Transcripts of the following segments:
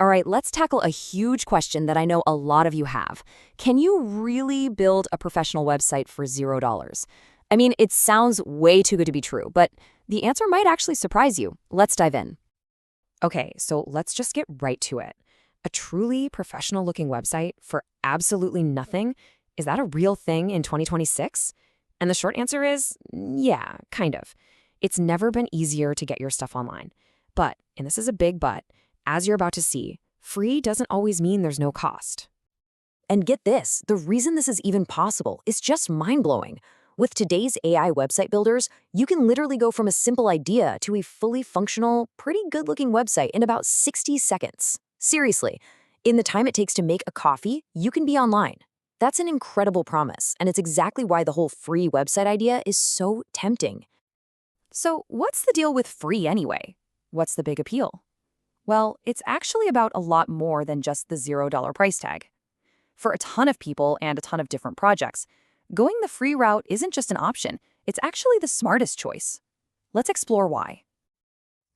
All right, let's tackle a huge question that I know a lot of you have. Can you really build a professional website for $0? I mean, it sounds way too good to be true, but the answer might actually surprise you. Let's dive in. Okay, so let's just get right to it. A truly professional looking website for absolutely nothing? Is that a real thing in 2026? And the short answer is yeah, kind of. It's never been easier to get your stuff online. But, and this is a big but, as you're about to see, free doesn't always mean there's no cost. And get this, the reason this is even possible is just mind-blowing. With today's AI website builders, you can literally go from a simple idea to a fully functional, pretty good-looking website in about 60 seconds. Seriously, in the time it takes to make a coffee, you can be online. That's an incredible promise, and it's exactly why the whole free website idea is so tempting. So, what's the deal with free anyway? What's the big appeal? Well, it's actually about a lot more than just the $0 price tag. For a ton of people and a ton of different projects, going the free route isn't just an option, it's actually the smartest choice. Let's explore why.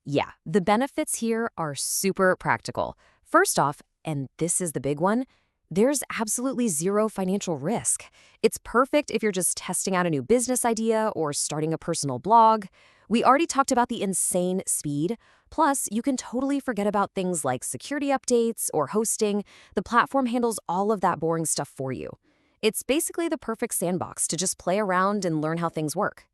Yeah, the benefits here are super practical. First off, and this is the big one, there's absolutely zero financial risk. It's perfect if you're just testing out a new business idea or starting a personal blog. We already talked about the insane speed. Plus, you can totally forget about things like security updates or hosting. The platform handles all of that boring stuff for you. It's basically the perfect sandbox to just play around and learn how things work.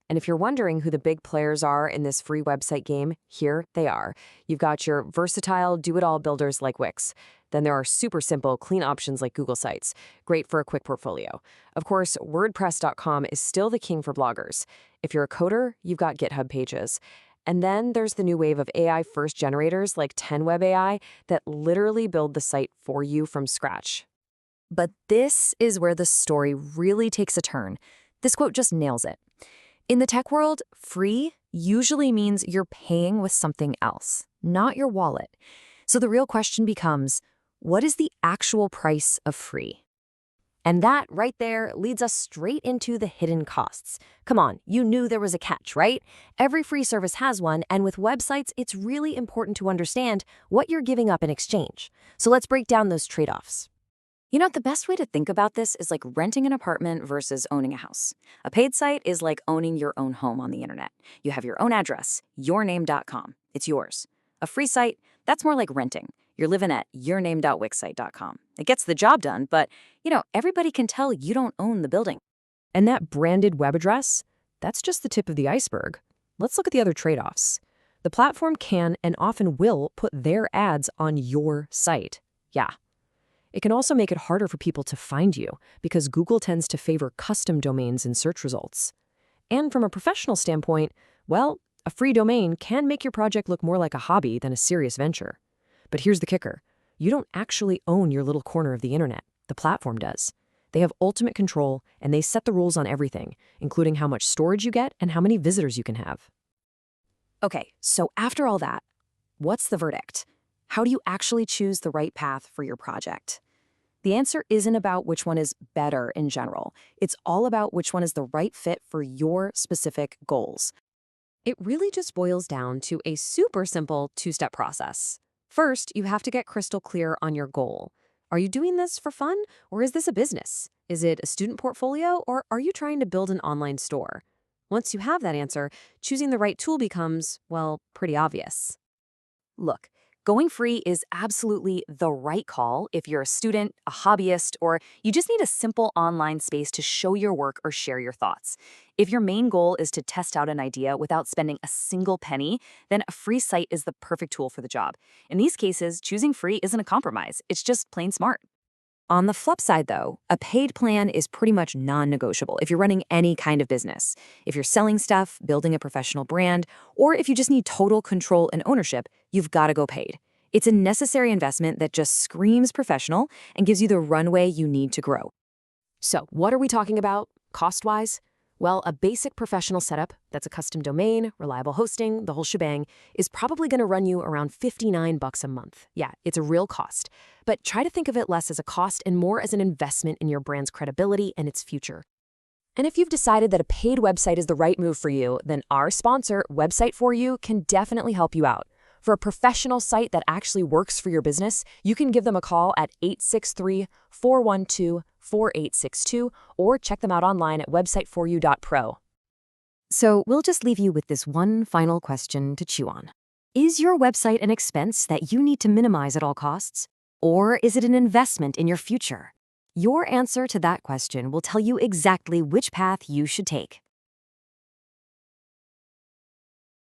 And if you're wondering who the big players are in this free website game, here they are. You've got your versatile, do-it-all builders like Wix. Then there are super simple, clean options like Google Sites, great for a quick portfolio. Of course, WordPress.com is still the king for bloggers. If you're a coder, you've got GitHub Pages. And then there's the new wave of AI-first generators like 10Web AI that literally build the site for you from scratch. But this is where the story really takes a turn. This quote just nails it. In the tech world, free usually means you're paying with something else, not your wallet. So the real question becomes, what is the actual price of free? And that right there leads us straight into the hidden costs. Come on, you knew there was a catch, right? Every free service has one, and with websites, it's really important to understand what you're giving up in exchange. So let's break down those trade-offs. You know, the best way to think about this is like renting an apartment versus owning a house. A paid site is like owning your own home on the internet. You have your own address, yourname.com. It's yours. A free site, that's more like renting. You're living at yourname.wixsite.com. It gets the job done, but, everybody can tell you don't own the building. And that branded web address, that's just the tip of the iceberg. Let's look at the other trade-offs. The platform can and often will put their ads on your site. Yeah. It can also make it harder for people to find you because Google tends to favor custom domains in search results. And from a professional standpoint, well, a free domain can make your project look more like a hobby than a serious venture. But here's the kicker. You don't actually own your little corner of the internet. The platform does. They have ultimate control, and they set the rules on everything, including how much storage you get and how many visitors you can have. Okay, so after all that, what's the verdict? How do you actually choose the right path for your project? The answer isn't about which one is better in general. It's all about which one is the right fit for your specific goals. It really just boils down to a super simple two-step process. First, you have to get crystal clear on your goal. Are you doing this for fun, or is this a business? Is it a student portfolio, or are you trying to build an online store? Once you have that answer, choosing the right tool becomes, well, pretty obvious. Look, going free is absolutely the right call if you're a student, a hobbyist, or you just need a simple online space to show your work or share your thoughts. If your main goal is to test out an idea without spending a single penny, then a free site is the perfect tool for the job. In these cases, choosing free isn't a compromise. It's just plain smart. On the flip side, though, a paid plan is pretty much non-negotiable if you're running any kind of business. If you're selling stuff, building a professional brand, or if you just need total control and ownership, you've got to go paid. It's a necessary investment that just screams professional and gives you the runway you need to grow. So, what are we talking about, cost-wise? Well, a basic professional setup that's a custom domain, reliable hosting, the whole shebang, is probably going to run you around $59 a month. Yeah, it's a real cost. But try to think of it less as a cost and more as an investment in your brand's credibility and its future. And if you've decided that a paid website is the right move for you, then our sponsor, Website For You, can definitely help you out. For a professional site that actually works for your business, you can give them a call at 863-412-4862 or check them out online at websiteforyou.pro. So we'll just leave you with this one final question to chew on. Is your website an expense that you need to minimize at all costs? Or is it an investment in your future? Your answer to that question will tell you exactly which path you should take.